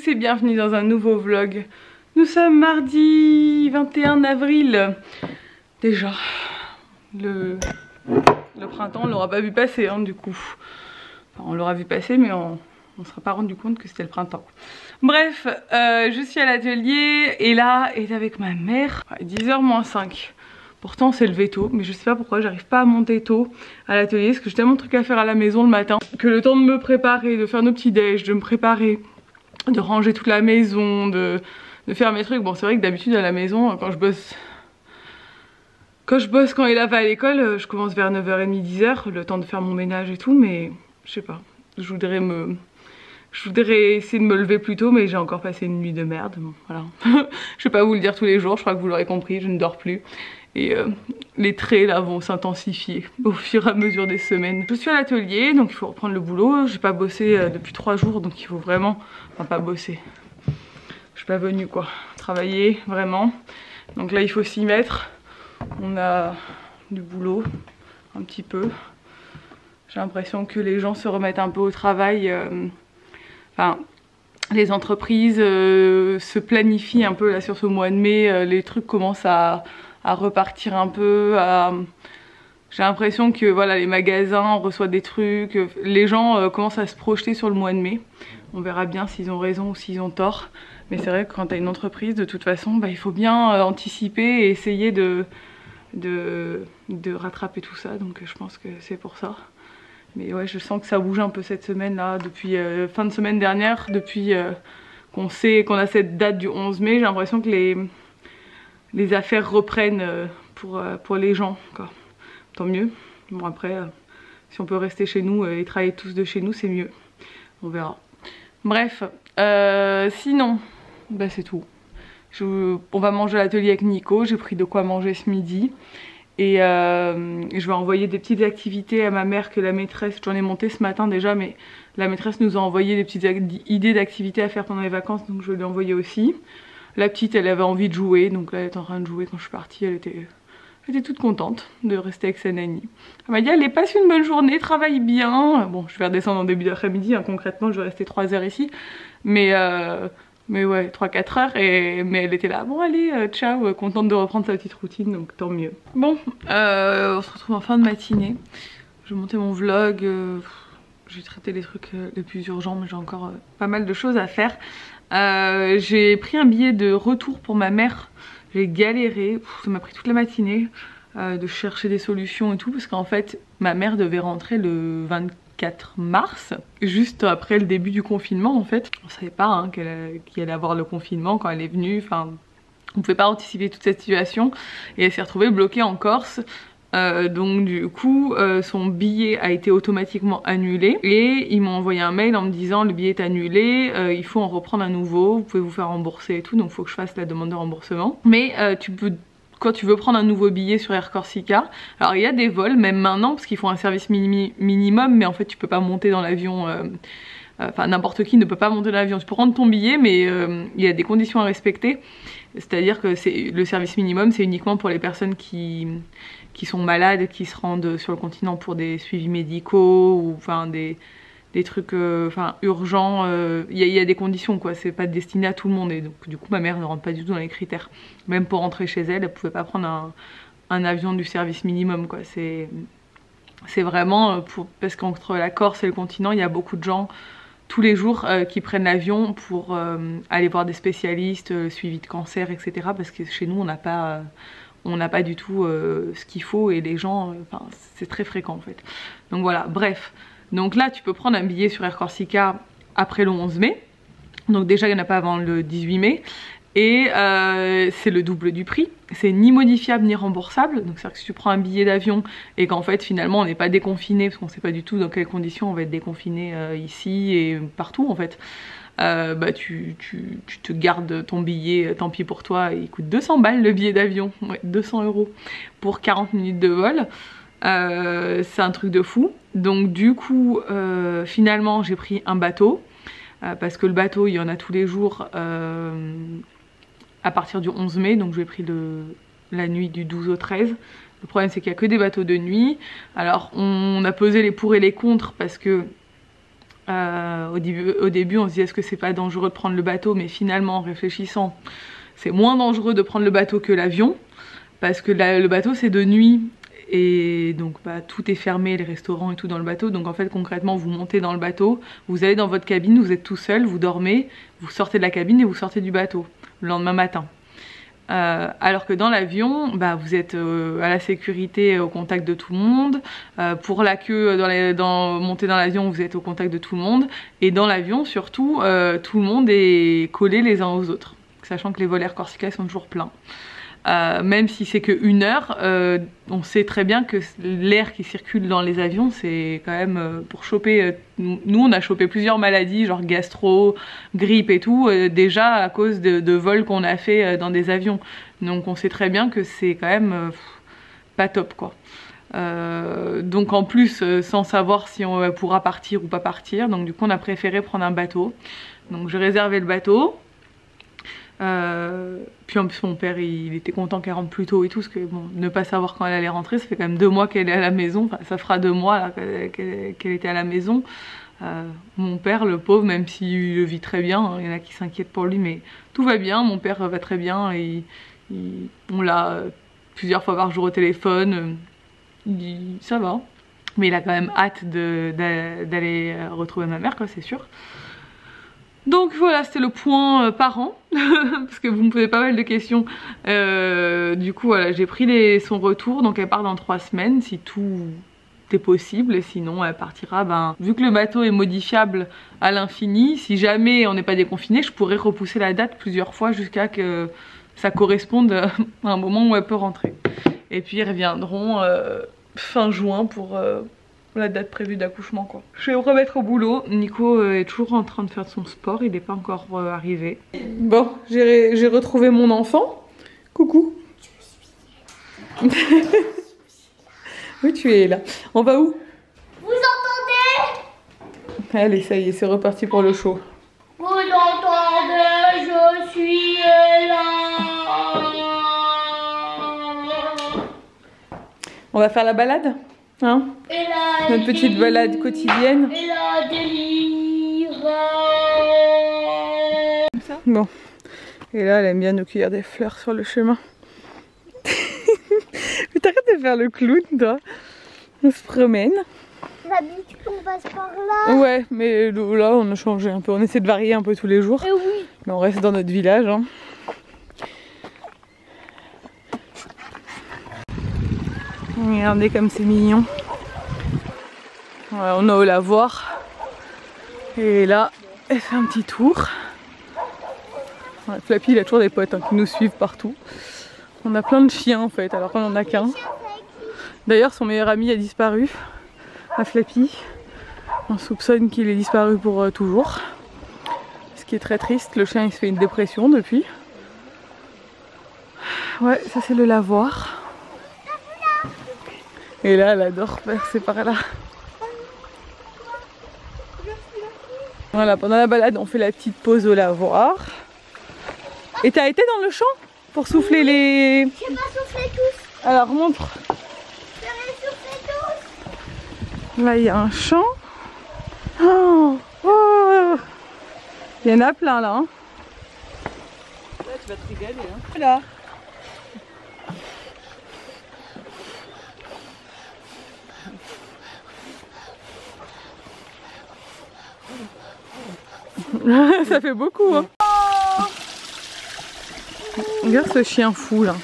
tous et bienvenue dans un nouveau vlog. Nous sommes mardi 21 avril. Déjà, le printemps on l'aura pas vu passer hein, du coup. Enfin, on l'aura vu passer mais on ne sera pas rendu compte que c'était le printemps. Bref, je suis à l'atelier et là est avec ma mère. 10h moins 5. Pourtant on s'est levé tôt, mais je sais pas pourquoi j'arrive pas à monter tôt à l'atelier parce que j'ai tellement de trucs à faire à la maison le matin que le temps de me préparer, de faire nos petits déj, de me préparer, de ranger toute la maison, de faire mes trucs. Bon c'est vrai que d'habitude à la maison quand je bosse quand il va à l'école, je commence vers 9h30 10h, le temps de faire mon ménage et tout, mais je sais pas, je voudrais essayer de me lever plus tôt, mais j'ai encore passé une nuit de merde, bon voilà. Je vais pas vous le dire tous les jours, je crois que vous l'aurez compris, je ne dors plus. Et les traits là vont s'intensifier au fur et à mesure des semaines. Je suis à l'atelier, donc il faut reprendre le boulot. J'ai pas bossé depuis 3 jours, donc il faut vraiment... Enfin pas bosser. Je suis pas venue quoi. Travailler vraiment. Donc là il faut s'y mettre. On a du boulot, un petit peu. J'ai l'impression que les gens se remettent un peu au travail. Enfin... Les entreprises se planifient un peu là sur ce mois de mai. Les trucs commencent à repartir un peu, j'ai l'impression que voilà, les magasins reçoivent des trucs, les gens commencent à se projeter sur le mois de mai. On verra bien s'ils ont raison ou s'ils ont tort, mais c'est vrai que quand tu as une entreprise de toute façon bah, il faut bien anticiper et essayer de rattraper tout ça, donc je pense que c'est pour ça. Mais ouais, je sens que ça bouge un peu cette semaine là, depuis fin de semaine dernière, depuis qu'on sait qu'on a cette date du 11 mai, j'ai l'impression que les affaires reprennent pour les gens quoi. Tant mieux. Bon après si on peut rester chez nous et travailler tous de chez nous c'est mieux. On verra. Bref, sinon bah c'est tout. On va manger à l'atelier avec Nico, j'ai pris de quoi manger ce midi. Et je vais envoyer des petites activités à ma mère que la maîtresse, j'en ai monté ce matin déjà, mais la maîtresse nous a envoyé des petites idées d'activités à faire pendant les vacances, donc je vais lui envoyer aussi. La petite elle avait envie de jouer, donc là elle est en train de jouer. Quand je suis partie elle était toute contente de rester avec sa nanny. Elle m'a dit allez passe une bonne journée, travaille bien. Bon je vais redescendre en début d'après-midi, hein, concrètement je vais rester 3 heures ici. Mais ouais 3-4 heures mais elle était là bon allez ciao, contente de reprendre sa petite routine donc tant mieux. Bon on se retrouve en fin de matinée. Je vais monter mon vlog, j'ai traité les trucs les plus urgents mais j'ai encore pas mal de choses à faire. J'ai pris un billet de retour pour ma mère. J'ai galéré, ça m'a pris toute la matinée de chercher des solutions et tout parce qu'en fait ma mère devait rentrer le 24 mars, juste après le début du confinement en fait. On savait pas hein, qu'il allait avoir le confinement quand elle est venue, enfin on pouvait pas anticiper toute cette situation et elle s'est retrouvée bloquée en Corse. Donc du coup son billet a été automatiquement annulé et ils m'ont envoyé un mail en me disant le billet est annulé, il faut en reprendre un nouveau, vous pouvez vous faire rembourser et tout, donc il faut que je fasse la demande de remboursement. Mais tu peux, quand tu veux prendre un nouveau billet sur Air Corsica, alors il y a des vols même maintenant parce qu'ils font un service minimum mais en fait tu peux pas monter dans l'avion. Enfin n'importe qui ne peut pas monter dans l'avion, tu peux prendre ton billet mais il y a des conditions à respecter. C'est-à-dire que le service minimum c'est uniquement pour les personnes qui sont malades, qui se rendent sur le continent pour des suivis médicaux ou enfin des trucs urgents. Il y a des conditions quoi, c'est pas destiné à tout le monde et donc du coup ma mère ne rentre pas du tout dans les critères. Même pour rentrer chez elle, elle pouvait pas prendre un avion du service minimum quoi. C'est vraiment parce qu'entre la Corse et le continent il y a beaucoup de gens tous les jours qui prennent l'avion pour aller voir des spécialistes, suivi de cancer etc. Parce que chez nous on n'a pas du tout ce qu'il faut et les gens, c'est très fréquent en fait. Donc voilà, bref. Donc là tu peux prendre un billet sur Air Corsica après le 11 mai. Donc déjà il n'y en a pas avant le 18 mai. Et c'est le double du prix. C'est ni modifiable ni remboursable. Donc c'est à dire que si tu prends un billet d'avion et qu'en fait finalement on n'est pas déconfiné parce qu'on ne sait pas du tout dans quelles conditions on va être déconfiné ici et partout en fait. Bah tu te gardes ton billet, tant pis pour toi, il coûte 200 balles le billet d'avion, ouais, 200 € pour 40 minutes de vol, c'est un truc de fou. Donc du coup finalement j'ai pris un bateau, parce que le bateau il y en a tous les jours à partir du 11 mai, donc j'ai pris la nuit du 12 au 13. Le problème c'est qu'il n'y a que des bateaux de nuit, alors on a pesé les pour et les contre parce que Au début on se dit est-ce que c'est pas dangereux de prendre le bateau, mais finalement en réfléchissant c'est moins dangereux de prendre le bateau que l'avion, parce que le bateau c'est de nuit et donc bah, tout est fermé, les restaurants et tout dans le bateau, donc en fait concrètement vous montez dans le bateau, vous allez dans votre cabine, vous êtes tout seul, vous dormez, vous sortez de la cabine et vous sortez du bateau le lendemain matin. Alors que dans l'avion, bah, vous êtes à la sécurité, au contact de tout le monde. Pour la queue, monter dans l'avion, vous êtes au contact de tout le monde. Et dans l'avion, surtout, tout le monde est collé les uns aux autres. Sachant que les vols Air Corsica sont toujours pleins. Même si c'est que 1 heure, on sait très bien que l'air qui circule dans les avions, c'est quand même pour choper. Nous, on a chopé plusieurs maladies, genre gastro, grippe et tout, déjà à cause de vols qu'on a fait dans des avions. Donc, on sait très bien que c'est quand même pas top, quoi. Donc, en plus, sans savoir si on pourra partir ou pas partir, donc du coup, on a préféré prendre un bateau. Donc, j'ai réservé le bateau. Puis en plus mon père il était content qu'elle rentre plus tôt et tout, parce que bon, ne pas savoir quand elle allait rentrer, ça fait quand même 2 mois qu'elle est à la maison, enfin ça fera 2 mois qu'elle était à la maison. Mon père, le pauvre, même s'il le vit très bien, hein, il y en a qui s'inquiètent pour lui, mais tout va bien, mon père va très bien, et on l'a plusieurs fois par jour au téléphone, ça va, mais il a quand même hâte d'aller retrouver ma mère, quoi, c'est sûr. Donc voilà, c'était le point parents, parce que vous me posez pas mal de questions. Du coup voilà, j'ai pris son retour, donc elle part dans 3 semaines si tout est possible, et sinon elle partira, ben, vu que le bateau est modifiable à l'infini, si jamais on n'est pas déconfiné, je pourrais repousser la date plusieurs fois jusqu'à que ça corresponde à un moment où elle peut rentrer. Et puis ils reviendront fin juin pour la date prévue d'accouchement, quoi. Je vais me remettre au boulot. Nico est toujours en train de faire son sport, il n'est pas encore arrivé. Bon, j'ai retrouvé mon enfant. Coucou. Oui, tu es là. On va où? Vous entendez? Allez, ça y est, c'est reparti pour le show. Vous entendez? Je suis là. On va faire la balade, hein? Notre petite balade quotidienne. Et la délire. Bon. Et là, elle aime bien nous cueillir des fleurs sur le chemin. Mais t'arrêtes de faire le clown, toi. On se promène. D'habitude, on passe par là. Ouais, mais là, on a changé un peu. On essaie de varier un peu tous les jours. Et oui. Mais on reste dans notre village, hein. Regardez comme c'est mignon. Ouais, on a au lavoir. Et là, elle fait un petit tour. Ouais, Flappy, il a toujours des potes, hein, qui nous suivent partout. On a plein de chiens en fait, alors qu'on n'en a qu'un. D'ailleurs, son meilleur ami a disparu, à Flappy. On soupçonne qu'il est disparu pour toujours. Ce qui est très triste, le chien il se fait une dépression depuis. Ouais, ça c'est le lavoir. Et là, elle adore passer par là. Voilà, pendant la balade, on fait la petite pause au lavoir. Et t'as été dans le champ pour souffler les... J'ai pas soufflé tous. Alors, montre. J'ai soufflé tous. Là, il y a un champ. Oh, oh. Il y en a plein, là. Hein. Là, tu vas te régaler. Hein. Là. Ça fait beaucoup, hein. Regarde ce chien fou là.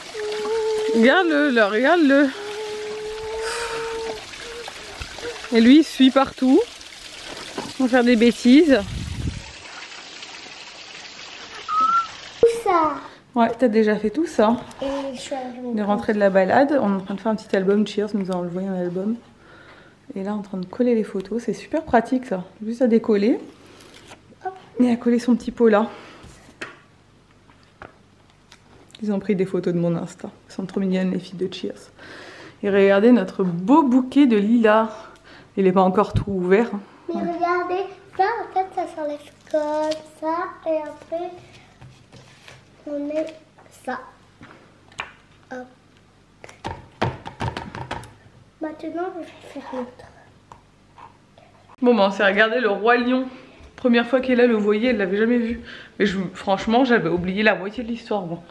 Regarde-le, là, regarde-le. Et lui il suit partout. On va faire des bêtises. Tout ça. Ouais, t'as déjà fait tout ça. Et je suis On est rentré de la balade. On est en train de faire un petit album. Cheers nous a envoyé un album. Et là, en train de coller les photos. C'est super pratique ça. Juste à décoller. Et à coller son petit pot là. Ils ont pris des photos de mon Insta. Elles sont trop mignonnes les filles de Cheers. Et regardez notre beau bouquet de lilas. Il n'est pas encore tout ouvert. Mais regardez, ça en fait ça s'enlève comme ça et après on met ça. Hop. Maintenant je vais faire l'autre. Bon bah on s'est regardé le Roi Lion. Première fois qu'elle le voyait, elle l'avait jamais vu. Mais franchement j'avais oublié la moitié de l'histoire moi.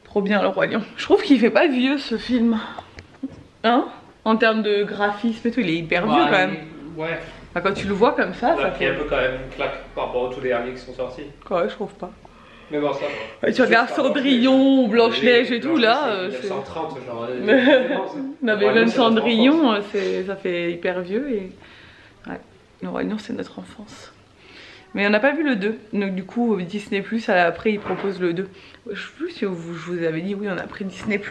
Trop bien le Roi Lion. Je trouve qu'il fait pas vieux ce film. Hein? En termes de graphisme et tout, il est hyper vieux quand même. Ouais. Enfin, quand tu le vois comme ça, ça fait un peu quand même une claque par rapport à tous les derniers qui sont sortis. Ouais, je trouve pas. Mais bon, ça va. Ouais, tu regardes Cendrillon ou Blanche-Neige et tout là. C'est 1930 genre. Non mais même Cendrillon, ça fait hyper vieux et. Ouais, le Roi Lion c'est notre enfance. Mais on n'a pas vu le 2, donc du coup Disney+, après il propose le 2. Je sais plus si je vous avais dit, oui on a pris Disney+,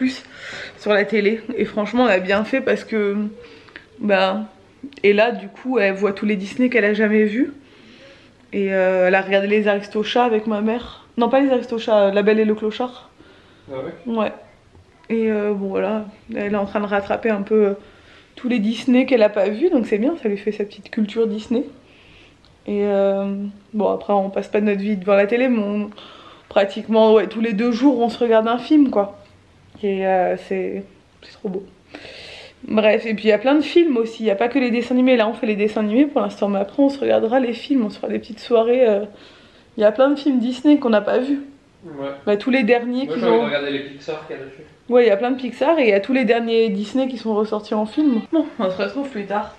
sur la télé. Et franchement on a bien fait parce que, bah, et là du coup elle voit tous les Disney qu'elle a jamais vus. Et elle a regardé les Aristochats avec ma mère. Non pas les Aristochats, La Belle et le Clochard. Ah ouais? Ouais. Et bon voilà, elle est en train de rattraper un peu tous les Disney qu'elle a pas vus, donc c'est bien, ça lui fait sa petite culture Disney. Et bon après on passe pas notre vie devant la télé mais pratiquement ouais, tous les 2 jours on se regarde un film quoi. Et c'est trop beau. Bref, et puis il y a plein de films aussi, il n'y a pas que les dessins animés. Là on fait les dessins animés pour l'instant mais après on se regardera les films, on se fera des petites soirées. Il y a plein de films Disney qu'on n'a pas vus. Ouais. Bah, tous les derniers qui ont... regarder les Pixar qu'il y a dessus. Ouais, il y a plein de Pixar et il y a tous les derniers Disney qui sont ressortis en film. Bon, on se retrouve plus tard.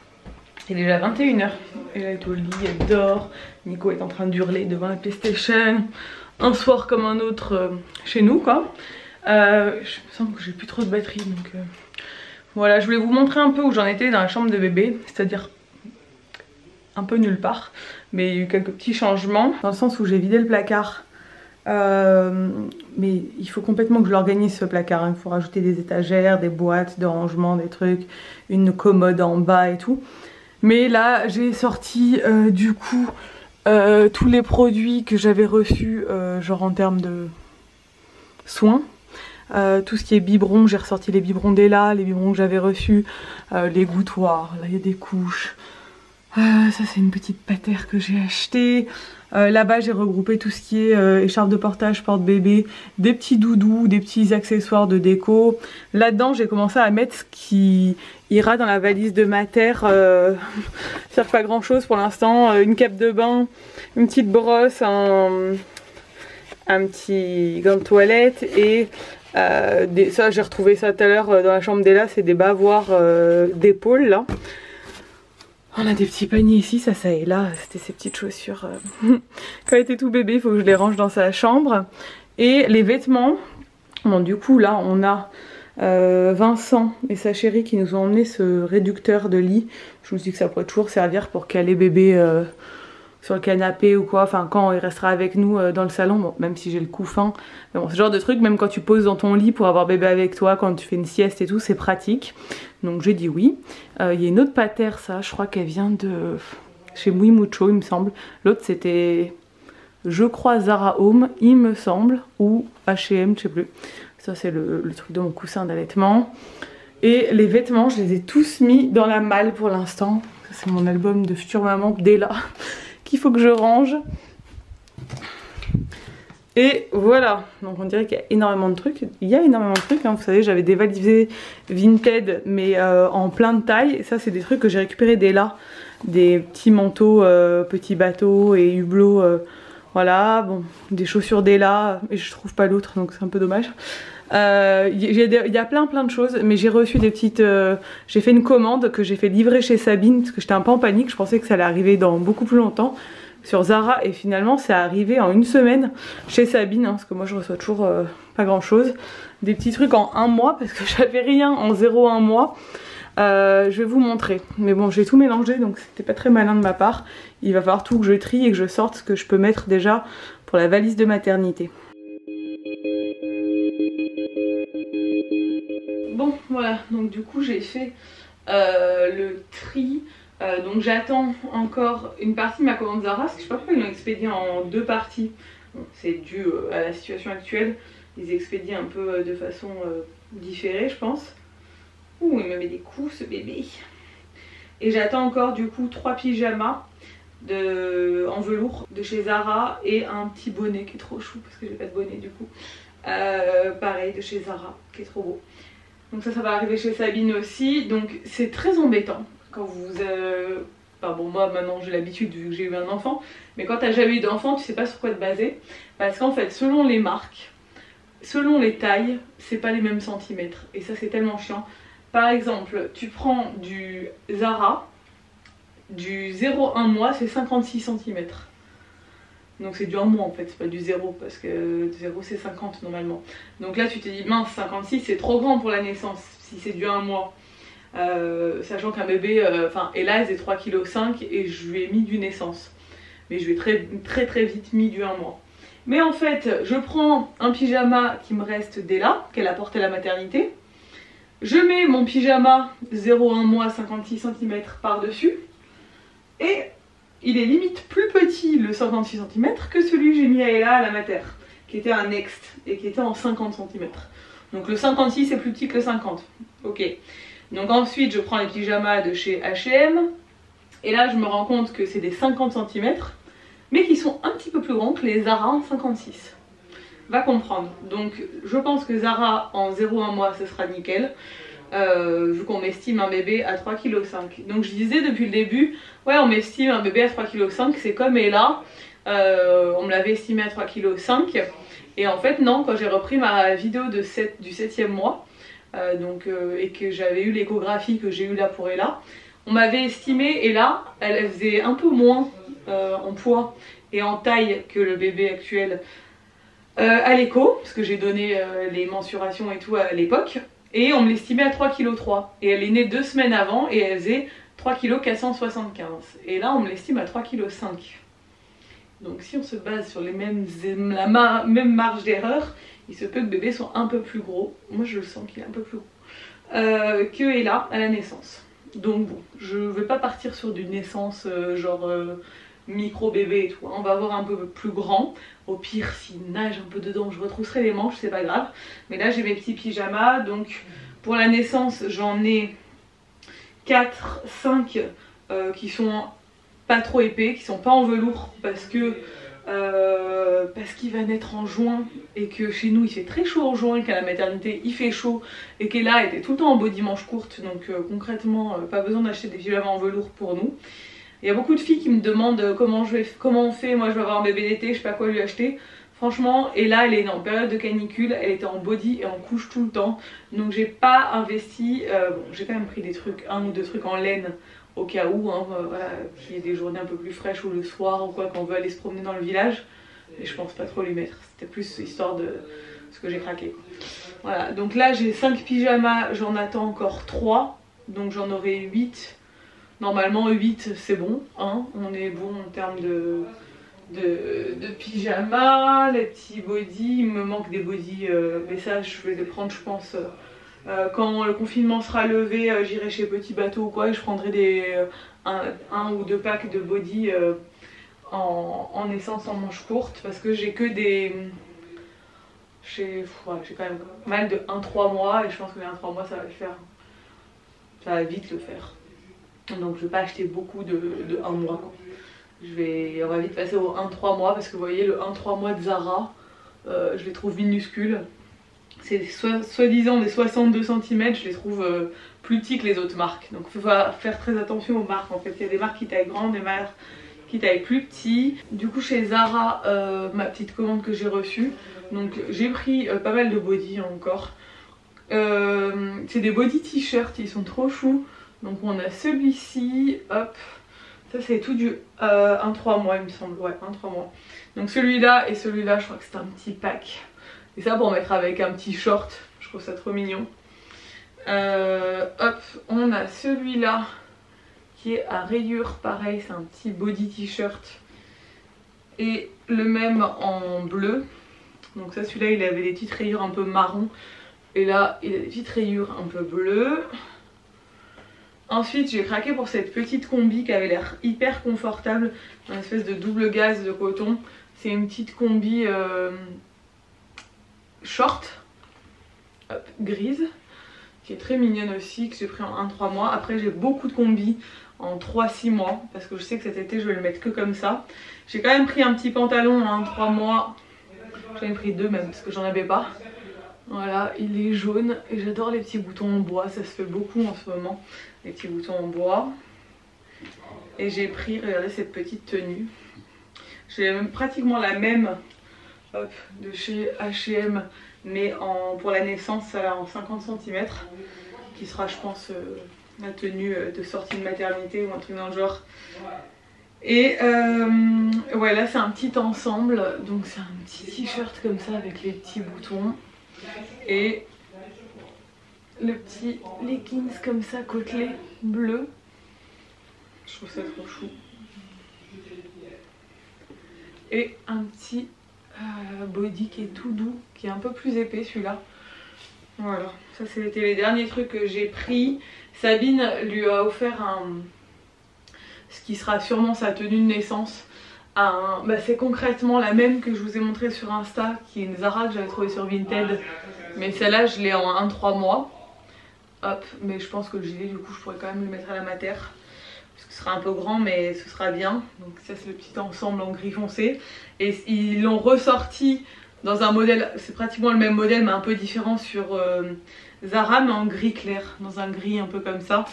Il est déjà 21 h. Elle est au lit, elle dort. Nico est en train d'hurler devant la PlayStation. Un soir comme un autre chez nous, quoi. Je me sens que j'ai plus trop de batterie, donc... Voilà, je voulais vous montrer un peu où j'en étais dans la chambre de bébé. C'est-à-dire un peu nulle part. Mais il y a eu quelques petits changements. Dans le sens où j'ai vidé le placard. Mais il faut complètement que je l'organise ce placard, hein. Il faut rajouter des étagères, des boîtes de rangement, des trucs, une commode en bas et tout. Mais là j'ai sorti du coup tous les produits que j'avais reçus genre en termes de soins. Tout ce qui est biberon, j'ai ressorti les biberons d'Ella, les biberons que j'avais reçus, les gouttoirs, là il y a des couches. Ça c'est une petite patère que j'ai achetée. Là-bas j'ai regroupé tout ce qui est écharpe de portage, porte-bébé, des petits doudous, des petits accessoires de déco. Là-dedans j'ai commencé à mettre ce qui ira dans la valise de Mater. Ça sert pas grand chose pour l'instant. Une cape de bain, une petite brosse, un petit gant de toilette et ça j'ai retrouvé ça tout à l'heure dans la chambre d'Ella, c'est des bavoirs d'épaule là. On a des petits paniers ici, ça et là, c'était ses petites chaussures. Quand elle était tout bébé, il faut que je les range dans sa chambre. Et les vêtements, bon du coup là on a Vincent et sa chérie qui nous ont emmené ce réducteur de lit. Je me suis dit que ça pourrait toujours servir pour caler bébé sur le canapé ou quoi, enfin quand il restera avec nous dans le salon, bon, même si j'ai le cou fin. Mais bon, ce genre de truc, même quand tu poses dans ton lit pour avoir bébé avec toi, quand tu fais une sieste et tout, c'est pratique. Donc j'ai dit oui. Il y a une autre patère, ça, je crois qu'elle vient de chez Muy Mucho, il me semble. L'autre c'était, je crois, Zara Home, il me semble, ou H&M, je sais plus. Ça c'est le truc de mon coussin d'allaitement. Et les vêtements, je les ai tous mis dans la malle pour l'instant. C'est mon album de future maman d'Ella qu'il faut que je range. Et voilà, donc on dirait qu'il y a énormément de trucs. Il y a énormément de trucs, hein. Vous savez, j'avais des valises Vinted, mais en plein de tailles. Et ça, c'est des trucs que j'ai récupérés d'Ella. Des petits manteaux, petits bateaux et hublots. Voilà, bon, des chaussures d'Ella. Et je trouve pas l'autre, donc c'est un peu dommage. Il y a plein de choses, mais j'ai reçu des petites... j'ai fait une commande que j'ai fait livrer chez Sabine, parce que j'étais un peu en panique. Je pensais que ça allait arriver dans beaucoup plus longtemps. Sur Zara et finalement c'est arrivé en 1 semaine chez Sabine, hein, parce que moi je reçois toujours pas grand chose, des petits trucs en 1 mois parce que j'avais rien en 0,1 mois. Je vais vous montrer, mais bon j'ai tout mélangé donc c'était pas très malin de ma part. Il va falloir tout que je trie et que je sorte ce que je peux mettre déjà pour la valise de maternité. Bon voilà, donc du coup j'ai fait le tri. Donc j'attends encore une partie de ma commande Zara, parce que je sais pas pourquoi ils l'ont expédié en 2 parties. Bon, c'est dû à la situation actuelle, ils expédient un peu de façon différée je pense. Ouh, il me met des coups ce bébé. Et j'attends encore du coup 3 pyjamas en velours de chez Zara et un petit bonnet qui est trop chou parce que j'ai pas de bonnet du coup. Pareil de chez Zara qui est trop beau. Donc ça va arriver chez Sabine aussi, donc c'est très embêtant. Quand vous Enfin bon, moi maintenant j'ai l'habitude vu que j'ai eu un enfant, mais quand t'as jamais eu d'enfant, tu sais pas sur quoi te baser. Parce qu'en fait, selon les marques, selon les tailles, c'est pas les mêmes centimètres. Et ça, c'est tellement chiant. Par exemple, tu prends du Zara, du 0,1 mois, c'est 56 cm. Donc c'est du 1 mois en fait, c'est pas du 0, parce que 0 c'est 50 normalement. Donc là tu te dis, mince, 56 c'est trop grand pour la naissance, si c'est du 1 mois. Sachant qu'un bébé, Ella faisait 3,5 kg et je lui ai mis du naissance. Mais je lui ai très vite mis du 1 mois. Mais en fait, je prends un pyjama qui me reste d'Ella, qu'elle a porté à la maternité. Je mets mon pyjama 0,1 mois 56 cm par-dessus. Et il est limite plus petit le 56 cm que celui que j'ai mis à Ella à la mater, qui était un Next et qui était en 50 cm. Donc le 56 est plus petit que le 50. Ok. Donc ensuite je prends les pyjamas de chez H&M. Et là je me rends compte que c'est des 50 cm, mais qui sont un petit peu plus grands que les Zara en 56. Va comprendre. Donc je pense que Zara en 0,1 mois ce sera nickel. Vu qu'on m'estime un bébé à 3,5 kg. Donc je disais depuis le début, ouais on m'estime un bébé à 3,5 kg, c'est comme Ella, on me l'avait estimé à 3,5 kg. Et en fait non, quand j'ai repris ma vidéo du 7e mois, et que j'avais eu l'échographie que j'ai eu là pour Ella, on m'avait estimé, et là elle faisait un peu moins en poids et en taille que le bébé actuel à l'écho, parce que j'ai donné les mensurations et tout à l'époque. Et on me l'estimait à 3,3 kg. Et elle est née 2 semaines avant et elle faisait 3,475 kg. Et là on me l'estime à 3,5 kg. Donc si on se base sur la même marge d'erreur, il se peut que bébé soit un peu plus gros. Moi je le sens qu'il est un peu plus gros. Que Ella à la naissance. Donc bon, je vais pas partir sur du naissance micro bébé et tout. On va avoir un peu plus grand. Au pire, s'il nage un peu dedans, je retrousserai les manches, c'est pas grave. Mais là, j'ai mes petits pyjamas. Donc, pour la naissance, j'en ai 4, 5 qui sont pas trop épais, qui sont pas en velours parce qu'il va naître en juin et que chez nous il fait très chaud en juin, qu'à la maternité il fait chaud et qu'elle était tout le temps en body manche courte. Donc concrètement, pas besoin d'acheter des pyjamas en velours pour nous. Il y a beaucoup de filles qui me demandent comment on fait, moi je vais avoir un bébé d'été, je sais pas quoi lui acheter. Franchement, et là elle est en période de canicule, elle était en body et en couche tout le temps. Donc j'ai pas investi, bon j'ai quand même pris des trucs, 1 ou 2 trucs en laine au cas où, hein, voilà, qu'il y ait des journées un peu plus fraîches ou le soir ou quoi, quand on veut aller se promener dans le village. Mais je pense pas trop lui mettre, c'était plus histoire de ce que j'ai craqué. Voilà, donc là j'ai 5 pyjamas, j'en attends encore 3, donc j'en aurai 8. Normalement 8 c'est bon, hein, on est bon en termes de pyjama, les petits bodys, il me manque des bodys, mais ça je vais les prendre je pense quand le confinement sera levé, j'irai chez Petit Bateau ou quoi et je prendrai un ou 2 packs de bodys en naissance en manche courte parce que j'ai que des... j'ai quand même mal de 1-3 mois et je pense que les 1-3 mois ça va le faire, ça va vite le faire. Donc je vais pas acheter beaucoup de 1 mois quoi. On va vite passer au 1-3 mois parce que vous voyez le 1-3 mois de Zara, je les trouve minuscules. C'est soi-disant des 62 cm, je les trouve plus petits que les autres marques. Donc il faut faire très attention aux marques en fait. Il y a des marques qui taillent grandes, des marques qui taillent plus petits. Du coup chez Zara, ma petite commande que j'ai reçue, donc j'ai pris pas mal de body encore. C'est des body t-shirts, ils sont trop choux. Donc on a celui-ci, hop, ça c'est tout du 1-3 mois il me semble, ouais 1-3 mois. Donc celui-là et celui-là je crois que c'est un petit pack. Et ça pour mettre avec un petit short, je trouve ça trop mignon. Hop, on a celui-là qui est à rayures, pareil c'est un petit body t-shirt. Et le même en bleu. Donc ça celui-là il avait des petites rayures un peu marron. Et là il a des petites rayures un peu bleues. Ensuite j'ai craqué pour cette petite combi qui avait l'air hyper confortable, une espèce de double gaze de coton. C'est une petite combi short, hop, grise, qui est très mignonne aussi, que j'ai pris en 1-3 mois. Après j'ai beaucoup de combis en 3-6 mois, parce que je sais que cet été je vais le mettre que comme ça. J'ai quand même pris un petit pantalon en 3 mois, j'en ai pris 2 même parce que j'en avais pas. Voilà, il est jaune et j'adore les petits boutons en bois, ça se fait beaucoup en ce moment, les petits boutons en bois. Et j'ai pris, regardez cette petite tenue. J'ai pratiquement la même hop, de chez H&M, mais pour la naissance, ça en 50 cm, qui sera, je pense, la tenue de sortie de maternité ou un truc dans le genre. Et ouais, là c'est un petit ensemble, donc c'est un petit t-shirt comme ça avec les petits boutons et le petit leggings comme ça côtelé bleu. Je trouve ça trop chou. Et un petit body qui est tout doux, qui est un peu plus épais celui-là. Voilà, ça c'était les derniers trucs que j'ai pris. Sabine lui a offert ce qui sera sûrement sa tenue de naissance. C'est concrètement la même que je vous ai montré sur Insta, qui est une Zara que j'avais trouvée sur Vinted. Mais celle-là je l'ai en 1-3 mois. Hop, mais je pense que le gilet du coup je pourrais quand même le mettre à la mater. Parce que ce sera un peu grand mais ce sera bien. Donc ça c'est le petit ensemble en gris foncé. Et ils l'ont ressorti dans un modèle, c'est pratiquement le même modèle mais un peu différent sur Zara, mais en gris clair. Dans un gris un peu comme ça.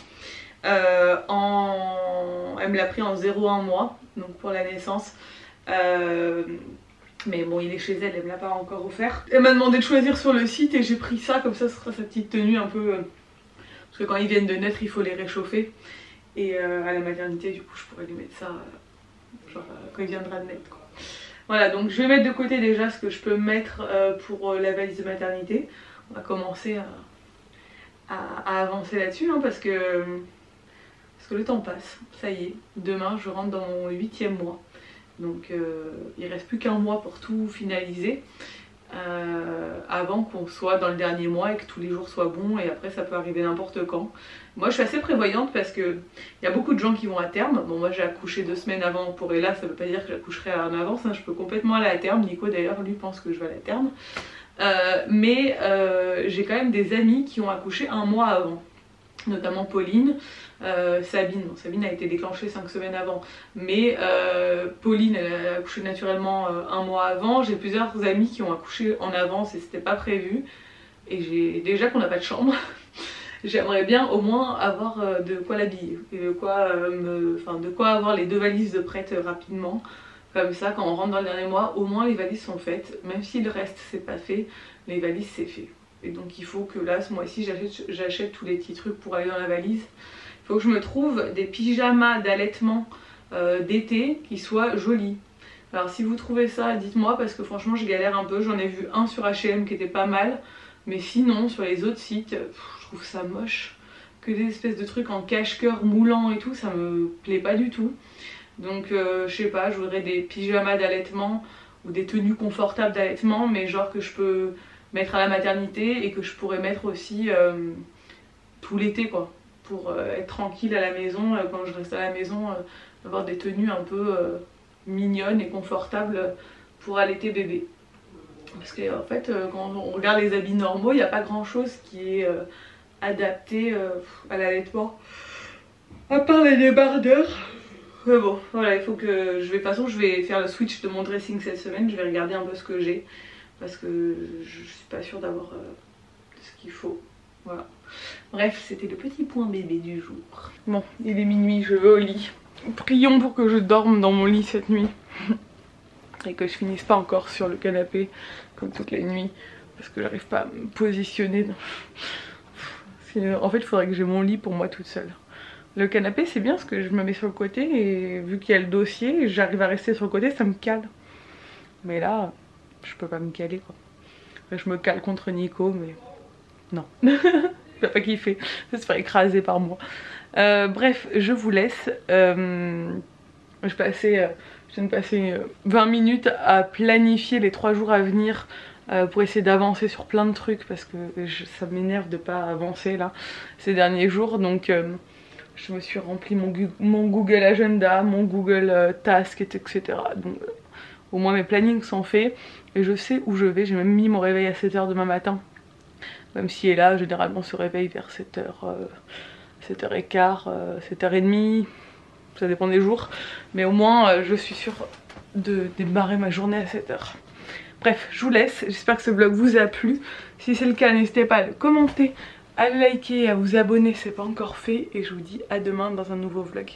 Elle me l'a pris en 0,1 mois, donc pour la naissance. Mais bon, il est chez elle, elle me l'a pas encore offert. Elle m'a demandé de choisir sur le site et j'ai pris ça, comme ça ce sera sa petite tenue un peu... parce que quand ils viennent de naître, il faut les réchauffer. Et à la maternité, du coup, je pourrais lui mettre ça genre, quand il viendra de naître, quoi. Voilà, donc je vais mettre de côté déjà ce que je peux mettre pour la valise de maternité. On va commencer à avancer là-dessus, hein, parce que le temps passe. Ça y est, demain je rentre dans mon 8e mois. Donc il reste plus qu'un mois pour tout finaliser. Avant qu'on soit dans le dernier mois et que tous les jours soient bons, et après ça peut arriver n'importe quand. Moi je suis assez prévoyante parce que il y a beaucoup de gens qui vont à terme. Bon, moi j'ai accouché 2 semaines avant pour Ella, ça veut pas dire que j'accoucherai en avance, hein. Je peux complètement aller à terme. Nico d'ailleurs lui pense que je vais aller à terme. Mais j'ai quand même des amis qui ont accouché 1 mois avant, notamment Pauline, Sabine. Bon, Sabine a été déclenchée 5 semaines avant, mais Pauline elle a accouché naturellement 1 mois avant. J'ai plusieurs amis qui ont accouché en avance et c'était pas prévu. Et j'ai déjà qu'on n'a pas de chambre. J'aimerais bien au moins avoir de quoi l'habiller et de quoi avoir les 2 valises de prête rapidement. Comme ça, quand on rentre dans le dernier mois, au moins les valises sont faites. Même si le reste c'est pas fait, les valises c'est fait. Et donc il faut que là, ce mois-ci, j'achète tous les petits trucs pour aller dans la valise. Il faut que je me trouve des pyjamas d'allaitement d'été qui soient jolis. Alors si vous trouvez ça, dites-moi, parce que franchement je galère un peu. J'en ai vu un sur H&M qui était pas mal. Mais sinon, sur les autres sites, je trouve ça moche. Que des espèces de trucs en cache-cœur moulants et tout, ça me plaît pas du tout. Donc je sais pas, je voudrais des pyjamas d'allaitement ou des tenues confortables d'allaitement, mais genre que je peux mettre à la maternité et que je pourrais mettre aussi tout l'été, quoi, pour être tranquille à la maison, quand je reste à la maison, avoir des tenues un peu mignonnes et confortables pour allaiter bébé. Parce que en fait quand on regarde les habits normaux, il n'y a pas grand chose qui est adapté à l'allaitement, à part les débardeurs. Mais bon, voilà, il faut que de toute façon je vais faire le switch de mon dressing cette semaine. Je vais regarder un peu ce que j'ai, parce que je suis pas sûre d'avoir ce qu'il faut. Voilà. Bref, c'était le petit point bébé du jour. Bon, il est minuit, je vais au lit. Prions pour que je dorme dans mon lit cette nuit. Et que je finisse pas encore sur le canapé comme toutes les nuits, parce que j'arrive pas à me positionner. En fait il faudrait que j'ai mon lit pour moi toute seule. Le canapé c'est bien parce que je me mets sur le côté et vu qu'il y a le dossier, j'arrive à rester sur le côté, ça me cale. Mais là je peux pas me caler, quoi. Enfin, je me cale contre Nico, mais non. Il va pas kiffer, ça se faire écraser par moi. Bref, je vous laisse. Je viens de passer 20 minutes à planifier les 3 jours à venir pour essayer d'avancer sur plein de trucs, parce que ça m'énerve de pas avancer là ces derniers jours. Donc je me suis rempli mon Google Agenda, mon Google Task, etc. Donc au moins mes plannings sont faits et je sais où je vais. J'ai même mis mon réveil à 7 h demain matin, même si elle là généralement se réveille vers 7 h, 7h15, 7h30. Ça dépend des jours, mais au moins je suis sûre de démarrer ma journée à 7 h. Bref, je vous laisse, j'espère que ce vlog vous a plu. Si c'est le cas, n'hésitez pas à le commenter, à le liker, à vous abonner si ce n'est pas encore fait. Et je vous dis à demain dans un nouveau vlog.